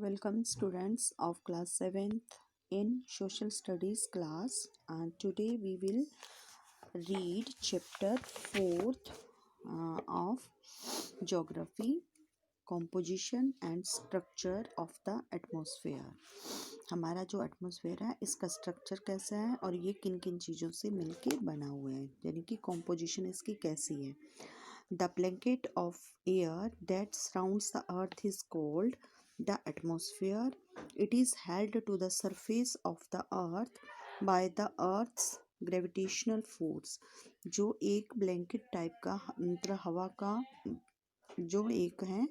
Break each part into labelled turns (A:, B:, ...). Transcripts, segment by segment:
A: Welcome students of class 7th in social studies class, and today we will read chapter 4th of geography, composition and structure of the atmosphere। हमारा जो atmosphere है इसका structure कैसा है और ये किन किन चीज़ों से मिलके बना हुआ है, यानी कि कॉम्पोजिशन इसकी कैसी है। The blanket of air that surrounds the earth is called the atmosphere. It is held to the surface of the earth by the earth's gravitational force। जो एक ब्लैंकेट टाइप का मतलब हवा का जो एक है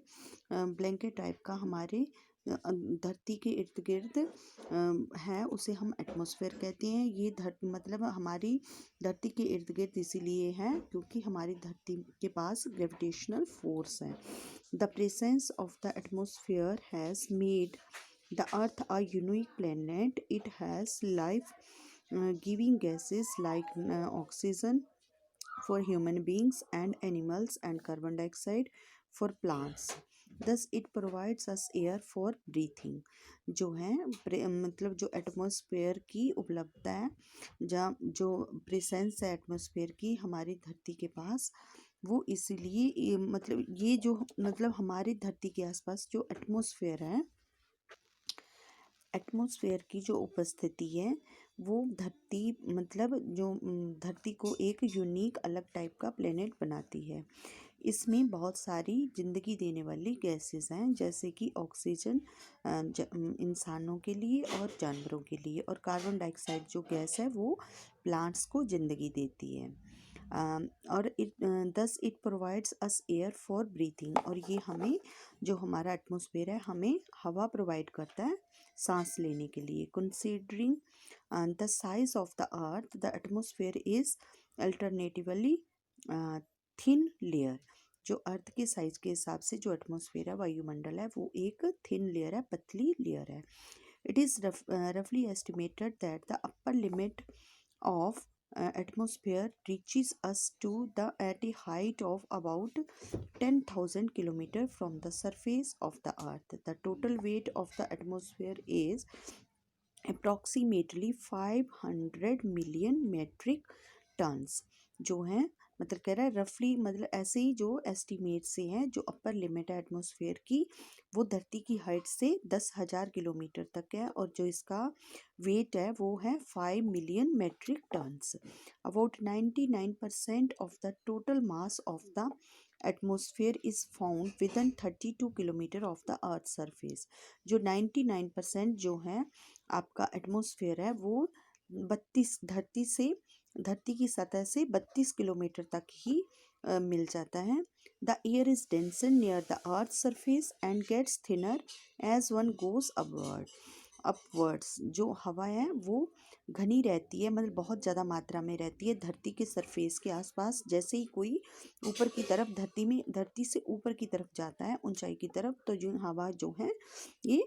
A: ब्लैंकेट टाइप का हमारे धरती के इर्द गिर्द है, उसे हम एटमॉस्फेयर कहते हैं। ये मतलब हमारी धरती के इर्द गिर्द इसीलिए है क्योंकि हमारी धरती के पास ग्रेविटेशनल फोर्स है। The presence of the atmosphere has made the earth a unique planet. It has life giving gases like oxygen for human beings and animals and carbon dioxide for plants. Thus it provides us air for breathing। जो है मतलब जो atmosphere की उपलब्धता है, जहाँ जो presence है एटमॉस्फेयर की हमारी धरती के पास, वो इसीलिए मतलब ये जो मतलब हमारी धरती के आसपास जो एटमॉस्फेयर है, एटमॉस्फेयर की जो उपस्थिति है वो धरती मतलब जो धरती को एक यूनिक अलग टाइप का प्लेनेट बनाती है। इसमें बहुत सारी ज़िंदगी देने वाली गैसेस हैं, जैसे कि ऑक्सीजन इंसानों के लिए और जानवरों के लिए, और कार्बन डाइऑक्साइड जो गैस है वो प्लांट्स को ज़िंदगी देती है। और thus it provides us air for breathing. और ये हमें जो हमारा एटमॉस्फेयर है हमें हवा प्रोवाइड करता है सांस लेने के लिए। Considering the size of the earth, the atmosphere is alternatively thin layer. जो अर्थ के साइज के हिसाब से जो एटमॉस्फेयर है, वायुमंडल है, वो एक थिन लेयर है, पतली लेयर है। इट इज़ रफली estimated that the upper limit of atmosphere reaches us to the at a height of about 10,000 km from the surface of the earth. The total weight of the atmosphere is approximately 500 million metric tons। जो है मतलब कह रहा है रफली, मतलब ऐसे ही जो एस्टीमेट से हैं, जो अपर लिमिट है एटमॉस्फेयर की वो धरती की हाइट से 10,000 किलोमीटर तक है, और जो इसका वेट है वो है 5 million metric tons. About 99% of the total mass of the atmosphere is found within 32 kilometre of the earth surface. जो 99% जो है आपका एटमॉस्फेयर है वो 32 धरती की सतह से 32 किलोमीटर तक ही मिल जाता है। The air is denser near the earth surface and gets thinner as one goes upwards. जो हवा है वो घनी रहती है, मतलब बहुत ज़्यादा मात्रा में रहती है धरती के सरफेस के आसपास। जैसे ही कोई ऊपर की तरफ धरती से ऊपर की तरफ जाता है ऊंचाई की तरफ, तो जो हवा जो है ये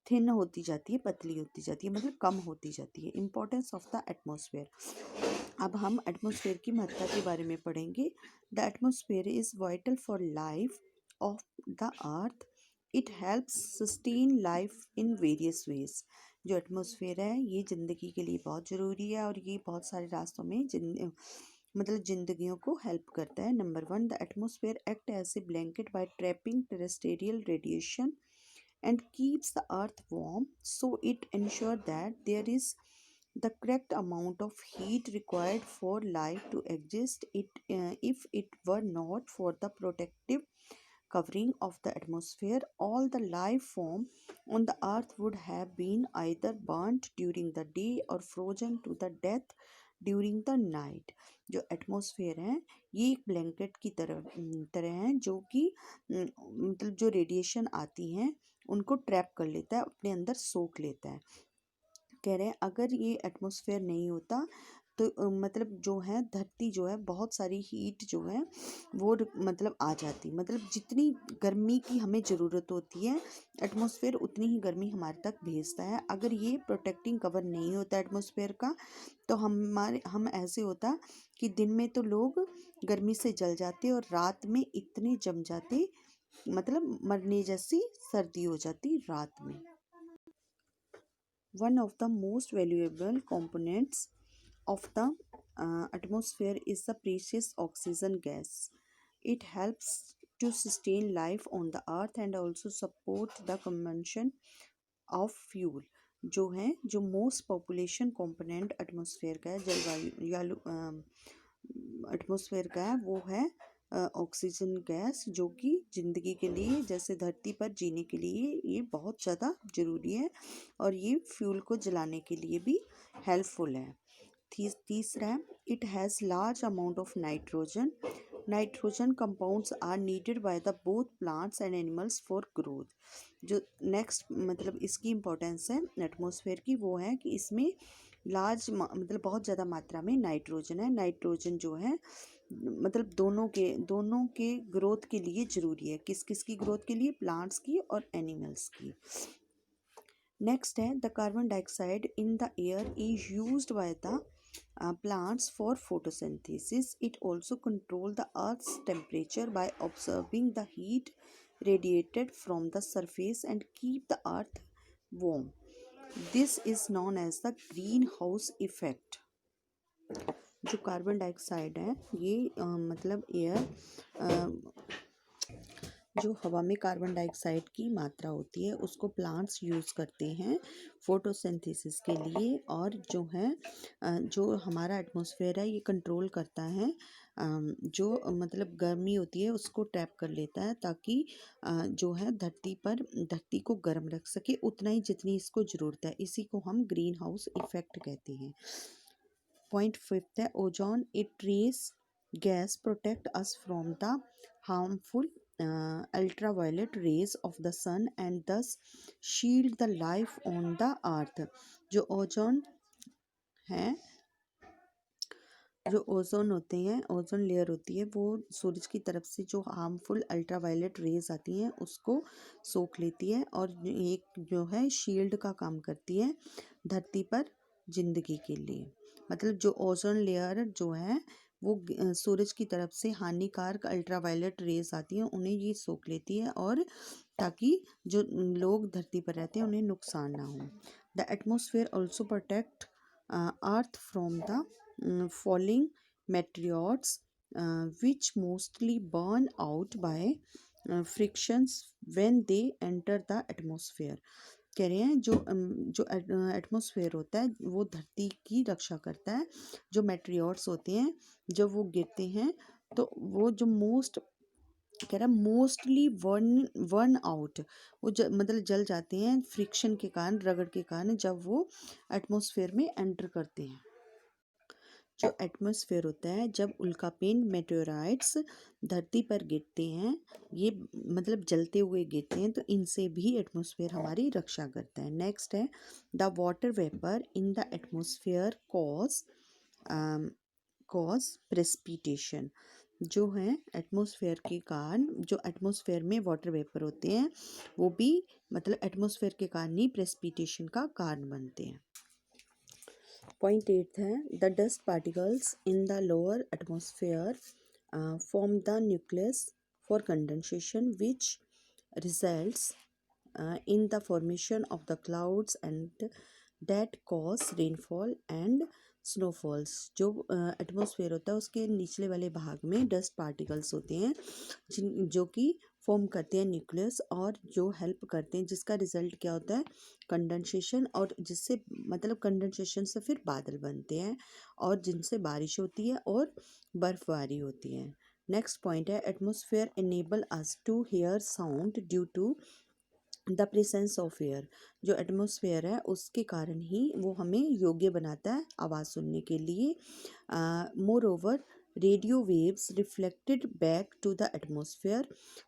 A: थिन होती जाती है, पतली होती जाती है, मतलब कम होती जाती है। Importance of the atmosphere. अब हम एटमॉस्फेयर की महत्ता के बारे में पढ़ेंगे। The atmosphere is vital for life of the earth. It helps sustain life in various ways. जो एटमॉस्फेयर है ये ज़िंदगी के लिए बहुत ज़रूरी है और ये बहुत सारे रास्तों में मतलब ज़िंदगियों को हेल्प करता है। Number 1, the atmosphere act as a blanket by trapping terrestrial radiation and keeps the earth warm, so it ensures that there is the correct amount of heat required for life to exist. If it were not for the protective covering of the atmosphere, all the life form on the earth would have been either burnt during the day or frozen to the death during the night. जो atmosphere है ये एक blanket की तरह है जो कि मतलब जो रेडिएशन आती हैं उनको ट्रैप कर लेता है, अपने अंदर सोख लेता है। कह रहे हैं अगर ये एटमॉस्फेयर नहीं होता तो मतलब जो है धरती जो है बहुत सारी हीट जो है वो मतलब आ जाती, मतलब जितनी गर्मी की हमें ज़रूरत होती है एटमॉस्फेयर उतनी ही गर्मी हमारे तक भेजता है। अगर ये प्रोटेक्टिंग कवर नहीं होता एटमॉस्फेयर का तो हम ऐसे होता कि दिन में तो लोग गर्मी से जल जाते और रात में इतने जम जाते, मतलब मरने जैसी सर्दी हो जाती रात में। One of the most valuable components of the atmosphere is the precious oxygen gas. It helps to sustain life on the earth and also support the consumption of fuel. जो है जो मोस्ट पॉपुलेशन कंपोनेंट एटमॉस्फेयर का है, जलवायु या atmosphere का है, वो है ऑक्सीजन गैस, जो कि ज़िंदगी के लिए, जैसे धरती पर जीने के लिए ये बहुत ज़्यादा ज़रूरी है और ये फ्यूल को जलाने के लिए भी हेल्पफुल है। तीसरा है, it has large amount of nitrogen. Nitrogen compounds are needed by the both plants and animals for growth. जो नेक्स्ट मतलब इसकी इम्पोर्टेंस है एटमॉस्फेयर की, वो है कि इसमें लार्ज मतलब बहुत ज़्यादा मात्रा में नाइट्रोजन है। नाइट्रोजन जो है मतलब दोनों के ग्रोथ के लिए ज़रूरी है। किस किस की ग्रोथ के लिए? प्लांट्स की और एनिमल्स की। नेक्स्ट है, the carbon dioxide in the air is used by the plants for photosynthesis. It also control the earth's temperature by absorbing the heat radiated from the surface and keep the earth warm. This is known as the greenhouse effect. जो carbon dioxide है ये मतलब air जो हवा में carbon dioxide की मात्रा होती है उसको प्लांट्स यूज़ करते हैं फोटोसिंथेसिस के लिए, और जो है जो हमारा एटमॉस्फेयर है ये कंट्रोल करता है, जो मतलब गर्मी होती है उसको ट्रैप कर लेता है, ताकि जो है धरती को गर्म रख सके उतना ही जितनी इसको ज़रूरत है। इसी को हम ग्रीन हाउस इफेक्ट कहते हैं। पॉइंट फिफ्थ है, ozone it race gas protect us from the harmful ultraviolet rays of the sun and thus shield the life on the earth. जो ओजोन है, जो ओजोन होते हैं, ओजोन लेयर होती है, वो सूरज की तरफ से जो हार्मफुल अल्ट्रावायलेट रेज आती हैं उसको सोख लेती है और एक जो है शील्ड का काम करती है धरती पर जिंदगी के लिए। मतलब जो ओजोन लेयर जो है वो सूरज की तरफ से हानिकारक अल्ट्रावायलेट रेज आती हैं उन्हें ये सोख लेती है, और ताकि जो लोग धरती पर रहते हैं उन्हें नुकसान ना हो। The atmosphere also protect earth from the falling meteors, which mostly burn out by frictions when they enter the atmosphere. कह रहे हैं जो एटमॉस्फेयर होता है वो धरती की रक्षा करता है। जो मेटेरियर्स होते हैं जब वो गिरते हैं तो वो जो कह रहा है मोस्टली वर्न आउट, वो मतलब जल जाते हैं फ्रिक्शन के कारण, रगड़ के कारण, जब वो एटमॉस्फेयर में एंटर करते हैं। जो एटमॉस्फेयर होता है जब उल्कापिंड मेटेओराइट्स धरती पर गिरते हैं, ये मतलब जलते हुए गिरते हैं, तो इनसे भी एटमॉस्फेयर हमारी रक्षा करता है। नेक्स्ट है, the water vapour in the atmosphere cause precipitation. जो है एटमॉस्फेयर के कारण, जो एटमॉस्फेयर में वाटर वेपर होते हैं वो भी मतलब एटमॉस्फेयर के कारण ही प्रेसिपिटेशन का कारण बनते हैं। पॉइंट 8 है, the dust particles in the lower atmosphere form the nucleus for condensation which results in the formation of the clouds and that cause rainfall and snowfalls. जो एटमॉस्फेयर होता है उसके निचले वाले भाग में डस्ट पार्टिकल्स होते हैं जो कि फॉर्म करते हैं न्यूक्लियस, और जो हेल्प करते हैं, जिसका रिजल्ट क्या होता है? कंडेंसेशन, और जिससे मतलब कंडेंसेशन से फिर बादल बनते हैं और जिनसे बारिश होती है और बर्फबारी होती है। नेक्स्ट पॉइंट है, atmosphere enable us to hear sound due to the presence of air. जो एटमॉस्फेयर है उसके कारण ही वो हमें योग्य बनाता है आवाज़ सुनने के लिए। Moreover radio waves reflected back to the atmosphere,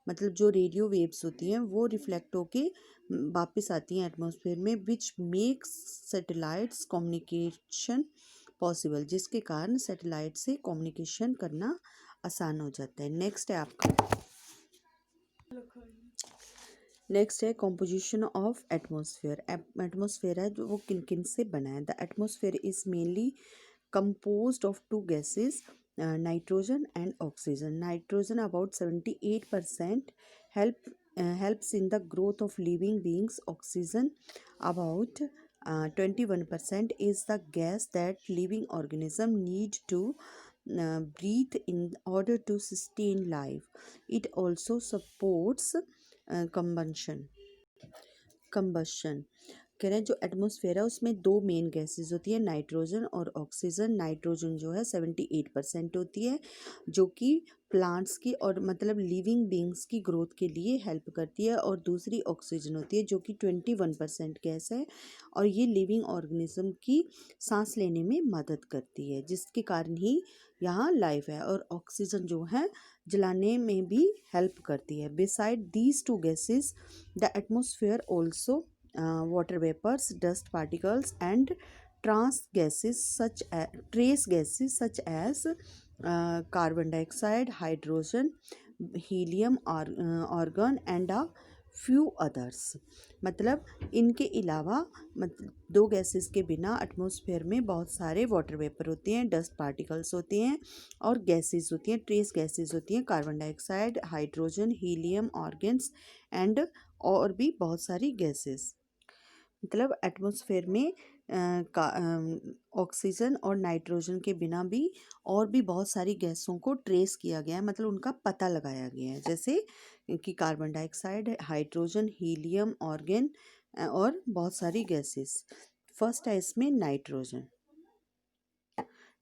A: मतलब जो रेडियो वेव्स होती हैं वो रिफ्लेक्ट होके वापस आती हैं एटमॉस्फेयर में, which makes satellites communication possible, जिसके कारण सैटेलाइट से कम्युनिकेशन करना आसान हो जाता है। नेक्स्ट है आपका नेक्स्ट है कॉम्पोजिशन ऑफ एटमॉस्फेयर। एटमॉस्फेयर है जो वो किन किन से बना है। The atmosphere is mainly composed of two gases, nitrogen and oxygen. Nitrogen about 78% helps in the growth of living beings. Oxygen about 21% is the gas that living organism need to breathe in order to sustain life. It also supports combustion. combustion कह रहे हैं जो atmosphere है उसमें दो main gases होती है, nitrogen और ऑक्सीजन। नाइट्रोजन जो है 78% होती है, जो कि प्लांट्स की और मतलब लिविंग बींग्स की ग्रोथ के लिए हेल्प करती है, और दूसरी ऑक्सीजन होती है जो कि 21% गैस है, और ये लिविंग ऑर्गेनिज्म की सांस लेने में मदद करती है, जिसके कारण ही यहाँ लाइफ है। और ऑक्सीजन जो है जलाने में भी हेल्प करती है। Beside these two gases the atmosphere also water vapors, dust particles, and trace gases such as carbon dioxide, hydrogen, helium, argon, and a few others। मतलब इनके अलावा दो गैसेस के बिना एटमॉस्फेयर में बहुत सारे वाटर वेपर होते हैं, डस्ट पार्टिकल्स होते हैं, और गैसेस होती हैं, ट्रेस गैसेस होती हैं, carbon dioxide, hydrogen, helium, organs, and और भी बहुत सारी गैसेस। मतलब एटमॉस्फेयर में ऑक्सीजन और नाइट्रोजन के बिना भी और भी बहुत सारी गैसों को ट्रेस किया गया है, मतलब उनका पता लगाया गया है, जैसे कि carbon dioxide, hydrogen, helium, organ और बहुत सारी गैसेस। फर्स्ट है इसमें nitrogen.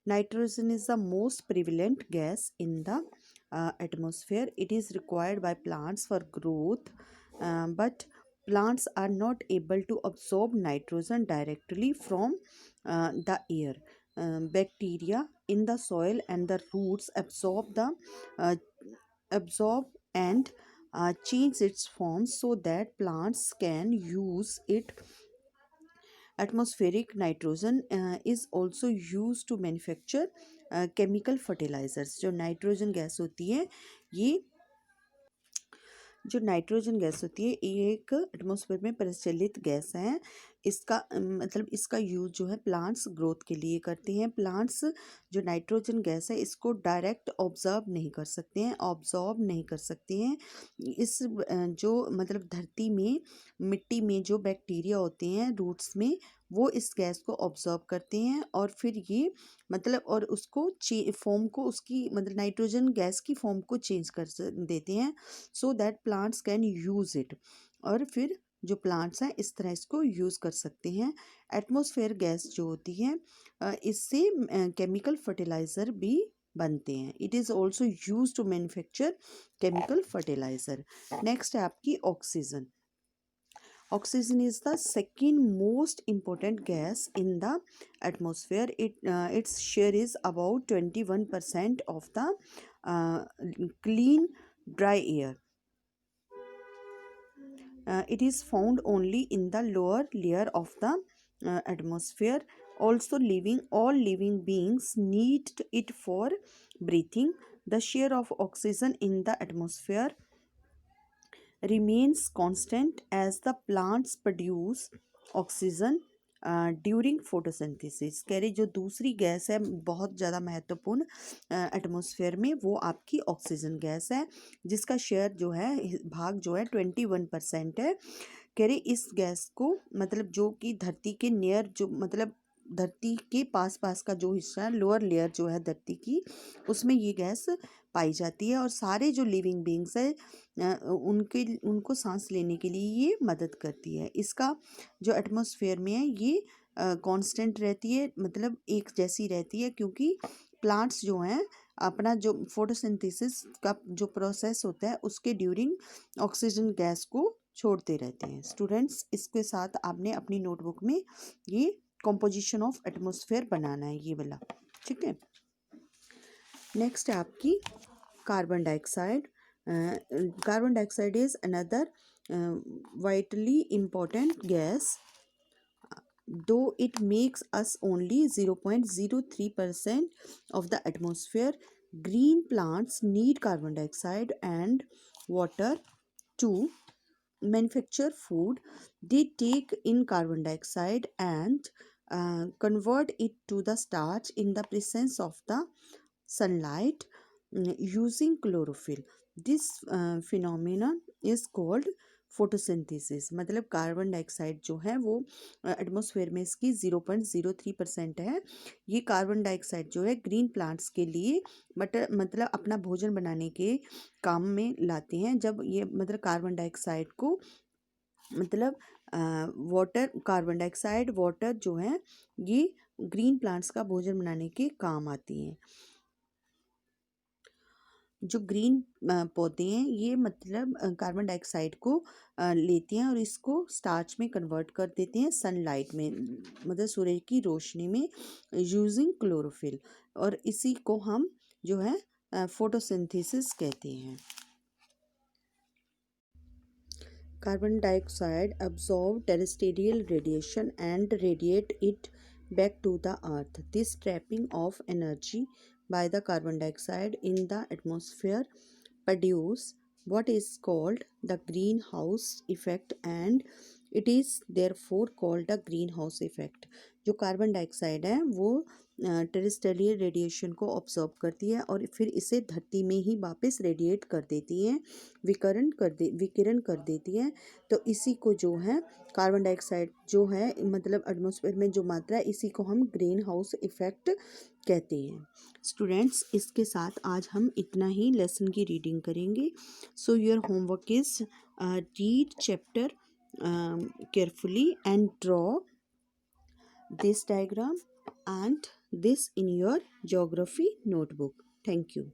A: Nitrogen is the most prevalent gas in the atmosphere. It is required by plants for growth, but plants are not able to absorb nitrogen directly from the air. Bacteria in the soil and the roots uh, absorb and change its form so that plants can use it. Atmospheric nitrogen is also used to manufacture chemical fertilizers। जो nitrogen gas होती है ये जो nitrogen gas होती है ये एक atmosphere में प्रचलित गैस है। इसका मतलब इसका यूज जो है प्लांट्स ग्रोथ के लिए करते हैं। प्लांट्स जो नाइट्रोजन गैस है इसको डायरेक्ट ऑब्जर्व नहीं कर सकते हैं, ऑब्जॉर्ब नहीं कर सकते हैं। इस जो मतलब धरती में मिट्टी में जो बैक्टीरिया होते हैं रूट्स में, वो इस गैस को ऑब्जर्व करते हैं और फिर ये मतलब और उसको फॉर्म को उसकी मतलब नाइट्रोजन गैस की फॉर्म को चेंज कर देते हैं, so that plants can use it. और फिर जो प्लांट्स हैं इस तरह इसको यूज़ कर सकते हैं। एटमॉस्फेयर गैस जो होती है इससे केमिकल फर्टिलाइज़र भी बनते हैं। It is also use to manufacture chemical fertiliser. Next है आपकी oxygen. Oxygen is the second most important gas in the atmosphere. Its share is about 21% of the clean dry air. It is found only in the lower layer of the atmosphere. Also, all living beings need it for breathing. The share of oxygen in the atmosphere remains constant as the plants produce oxygen during photosynthesis. कह रही जो दूसरी gas है बहुत ज़्यादा महत्वपूर्ण atmosphere में, वो आपकी ऑक्सीजन गैस है, जिसका शेयर जो है भाग जो है 21% है। कह रही इस गैस को मतलब जो कि धरती के नियर जो मतलब धरती के पास पास का जो हिस्सा है, लोअर लेयर जो है धरती की, उसमें ये गैस पाई जाती है, और सारे जो लिविंग बींग्स है उनको सांस लेने के लिए ये मदद करती है। इसका जो एटमॉस्फेयर में है ये कांस्टेंट रहती है, मतलब एक जैसी रहती है, क्योंकि प्लांट्स जो हैं अपना जो फोटोसिंथेसिस का जो प्रोसेस होता है उसके ड्यूरिंग ऑक्सीजन गैस को छोड़ते रहते हैं। स्टूडेंट्स इसके साथ आपने अपनी नोटबुक में ये कॉम्पोजिशन ऑफ एटमॉस्फेयर बनाना है, ये वाला, ठीक है। नेक्स्ट है आपकी carbon dioxide. Carbon dioxide is another vitally important gas, though it makes us only 0.03% of the atmosphere. Green plants need carbon dioxide and water to manufacture food. They take in carbon dioxide and convert it to the starch in the presence of the sunlight using chlorophyll. This phenomenon is called photosynthesis, मतलब carbon dioxide जो है वो atmosphere में इसकी 0.03% है। ये carbon dioxide जो है ग्रीन प्लांट्स के लिए मतलब अपना भोजन बनाने के काम में लाते हैं। जब ये मतलब कार्बन डाइऑक्साइड को मतलब वाटर, कार्बन डाइऑक्साइड वाटर जो है ये ग्रीन प्लांट्स का भोजन बनाने के काम आती हैं। जो ग्रीन पौधे हैं ये मतलब कार्बन डाइऑक्साइड को लेते हैं और इसको स्टार्च में कन्वर्ट कर देते हैं सनलाइट में, मतलब सूरज की रोशनी में, यूजिंग क्लोरोफिल, और इसी को हम जो है फोटोसिंथेसिस कहते हैं। Carbon dioxide absorb terrestrial radiation and radiate it back to the earth. This trapping of energy by the carbon dioxide in the atmosphere produce what is called the greenhouse effect, and it is therefore called the greenhouse effect। जो carbon dioxide है वो terrestrial radiation को observe करती है और फिर इसे धरती में ही वापस रेडिएट कर देती है, विकिरण कर देती है। तो इसी को जो है कार्बन डाइऑक्साइड जो है मतलब एटमॉस्फेयर में जो मात्रा है, इसी को हम ग्रीन हाउस इफेक्ट कहते हैं। स्टूडेंट्स, इसके साथ आज हम इतना ही लेसन की रीडिंग करेंगे। So your homework is read chapter carefully and draw this diagram and this in your geography notebook. Thank you.